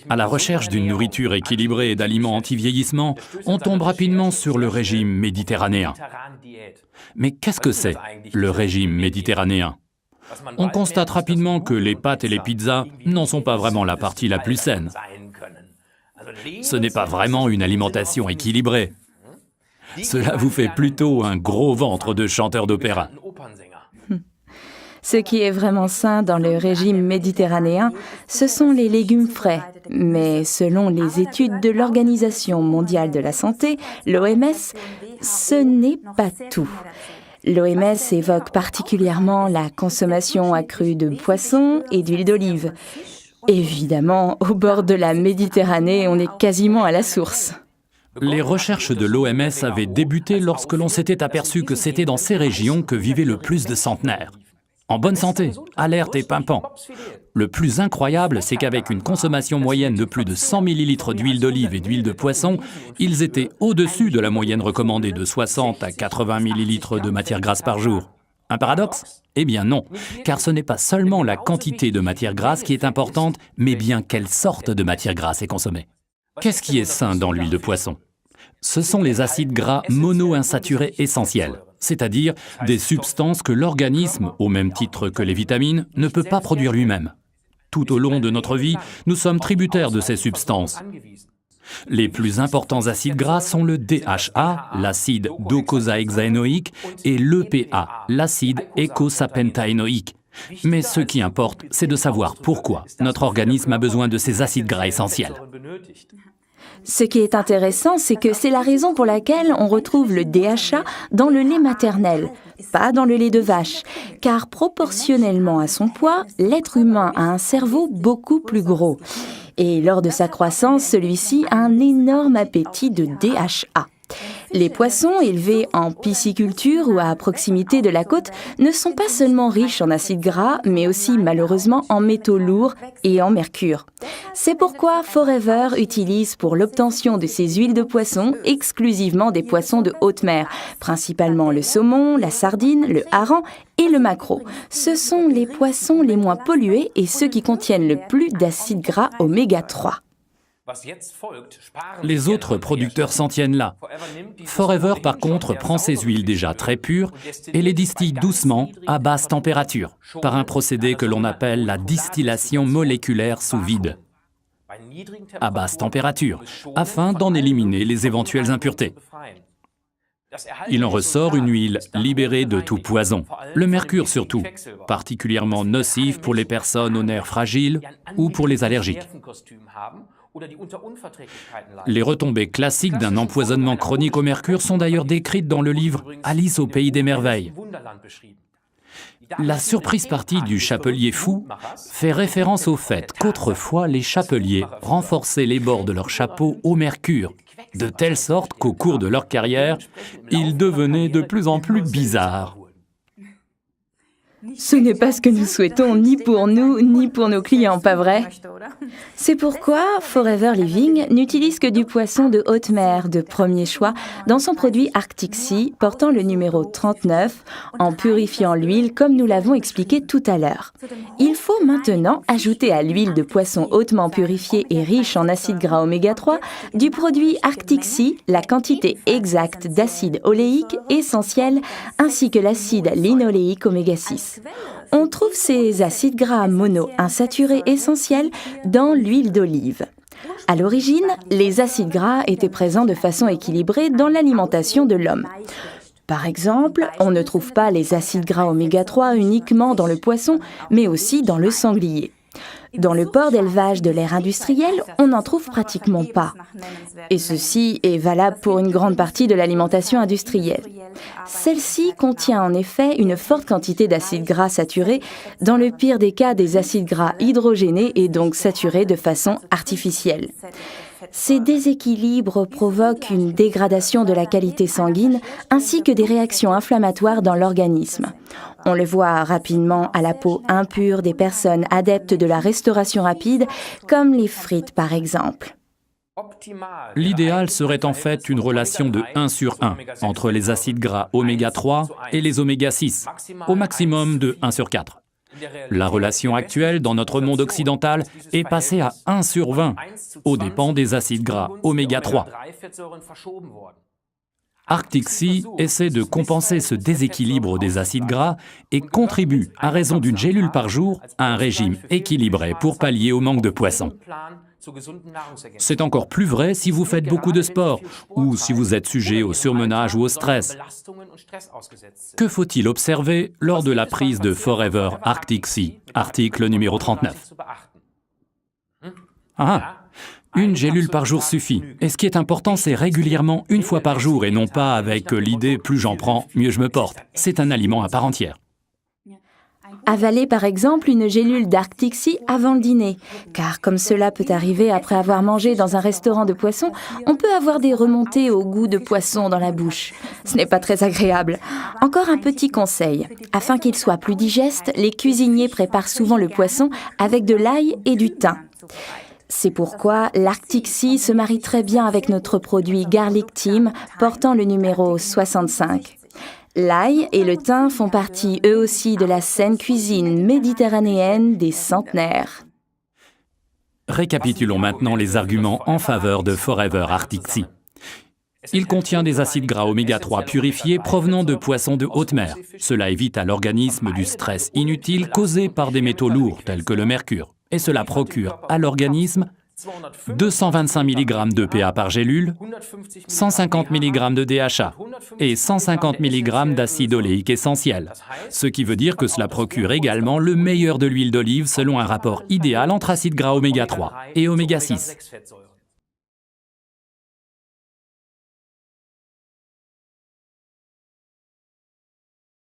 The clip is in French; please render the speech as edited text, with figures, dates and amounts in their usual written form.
À la recherche d'une nourriture équilibrée et d'aliments anti-vieillissement, on tombe rapidement sur le régime méditerranéen. Mais qu'est-ce que c'est, le régime méditerranéen? On constate rapidement que les pâtes et les pizzas n'en sont pas vraiment la partie la plus saine. Ce n'est pas vraiment une alimentation équilibrée. Cela vous fait plutôt un gros ventre de chanteur d'opéra. Ce qui est vraiment sain dans le régime méditerranéen, ce sont les légumes frais. Mais selon les études de l'Organisation mondiale de la santé, l'OMS, ce n'est pas tout. L'OMS évoque particulièrement la consommation accrue de poissons et d'huile d'olive. Évidemment, au bord de la Méditerranée, on est quasiment à la source. Les recherches de l'OMS avaient débuté lorsque l'on s'était aperçu que c'était dans ces régions que vivaient le plus de centenaires. En bonne santé, alertes et pimpants. Le plus incroyable, c'est qu'avec une consommation moyenne de plus de 100 ml d'huile d'olive et d'huile de poisson, ils étaient au-dessus de la moyenne recommandée de 60 à 80 ml de matière grasse par jour. Un paradoxe? Eh bien non, car ce n'est pas seulement la quantité de matière grasse qui est importante, mais bien quelle sorte de matière grasse est consommée. Qu'est-ce qui est sain dans l'huile de poisson? Ce sont les acides gras monoinsaturés essentiels, c'est-à-dire des substances que l'organisme, au même titre que les vitamines, ne peut pas produire lui-même. Tout au long de notre vie, nous sommes tributaires de ces substances. Les plus importants acides gras sont le DHA, l'acide docosahexaénoïque, et l'EPA, l'acide eicosapentaénoïque. Mais ce qui importe, c'est de savoir pourquoi notre organisme a besoin de ces acides gras essentiels. Ce qui est intéressant, c'est que c'est la raison pour laquelle on retrouve le DHA dans le lait maternel, pas dans le lait de vache, car proportionnellement à son poids, l'être humain a un cerveau beaucoup plus gros. Et lors de sa croissance, celui-ci a un énorme appétit de DHA. Les poissons élevés en pisciculture ou à proximité de la côte ne sont pas seulement riches en acides gras, mais aussi malheureusement en métaux lourds et en mercure. C'est pourquoi Forever utilise pour l'obtention de ses huiles de poisson exclusivement des poissons de haute mer, principalement le saumon, la sardine, le hareng et le maquereau. Ce sont les poissons les moins pollués et ceux qui contiennent le plus d'acides gras oméga 3. Les autres producteurs s'en tiennent là. Forever, par contre, prend ces huiles déjà très pures et les distille doucement à basse température, par un procédé que l'on appelle la distillation moléculaire sous vide. À basse température, afin d'en éliminer les éventuelles impuretés. Il en ressort une huile libérée de tout poison, le mercure surtout, particulièrement nocif pour les personnes aux nerfs fragiles ou pour les allergiques. Les retombées classiques d'un empoisonnement chronique au mercure sont d'ailleurs décrites dans le livre Alice au pays des merveilles. La surprise partie du chapelier fou fait référence au fait qu'autrefois les chapeliers renforçaient les bords de leur chapeau au mercure, de telle sorte qu'au cours de leur carrière, ils devenaient de plus en plus bizarres. Ce n'est pas ce que nous souhaitons ni pour nous, ni pour nos clients, pas vrai? C'est pourquoi Forever Living n'utilise que du poisson de haute mer de premier choix dans son produit Arctic Sea portant le numéro 39 en purifiant l'huile comme nous l'avons expliqué tout à l'heure. Il faut maintenant ajouter à l'huile de poisson hautement purifiée et riche en acides gras oméga 3 du produit Arctic Sea la quantité exacte d'acide oléique essentiel ainsi que l'acide linoléique oméga 6. On trouve ces acides gras monoinsaturés essentiels dans l'huile d'olive. À l'origine, les acides gras étaient présents de façon équilibrée dans l'alimentation de l'homme. Par exemple, on ne trouve pas les acides gras oméga 3 uniquement dans le poisson, mais aussi dans le sanglier. Dans le porc d'élevage de l'ère industrielle, on n'en trouve pratiquement pas. Et ceci est valable pour une grande partie de l'alimentation industrielle. Celle-ci contient en effet une forte quantité d'acides gras saturés, dans le pire des cas des acides gras hydrogénés et donc saturés de façon artificielle. Ces déséquilibres provoquent une dégradation de la qualité sanguine ainsi que des réactions inflammatoires dans l'organisme. On le voit rapidement à la peau impure des personnes adeptes de la restauration rapide, comme les frites par exemple. L'idéal serait en fait une relation de 1 sur 1 entre les acides gras oméga 3 et les oméga 6, au maximum de 1 sur 4. La relation actuelle dans notre monde occidental est passée à 1 sur 20, aux dépens des acides gras oméga 3. Arctic Sea essaie de compenser ce déséquilibre des acides gras et contribue, à raison d'une gélule par jour, à un régime équilibré pour pallier au manque de poissons. C'est encore plus vrai si vous faites beaucoup de sport ou si vous êtes sujet au surmenage ou au stress. Que faut-il observer lors de la prise de Forever Arctic Sea, article numéro 39? Une gélule par jour suffit. Et ce qui est important, c'est régulièrement 1 fois par jour et non pas avec l'idée « plus j'en prends, mieux je me porte ». C'est un aliment à part entière. Avaler par exemple une gélule d'Arctic Sea avant le dîner, car comme cela peut arriver après avoir mangé dans un restaurant de poisson, on peut avoir des remontées au goût de poisson dans la bouche. Ce n'est pas très agréable. Encore un petit conseil. Afin qu'il soit plus digeste, les cuisiniers préparent souvent le poisson avec de l'ail et du thym. C'est pourquoi l'Arctic Sea se marie très bien avec notre produit Garlic Team portant le numéro 65. L'ail et le thym font partie eux aussi de la saine cuisine méditerranéenne des centenaires. Récapitulons maintenant les arguments en faveur de Forever Arctic Sea. Il contient des acides gras oméga 3 purifiés provenant de poissons de haute mer. Cela évite à l'organisme du stress inutile causé par des métaux lourds tels que le mercure. Et cela procure à l'organisme 225 mg de PA par gélule, 150 mg de DHA et 150 mg d'acide oléique essentiel. Ce qui veut dire que cela procure également le meilleur de l'huile d'olive selon un rapport idéal entre acides gras oméga 3 et oméga 6.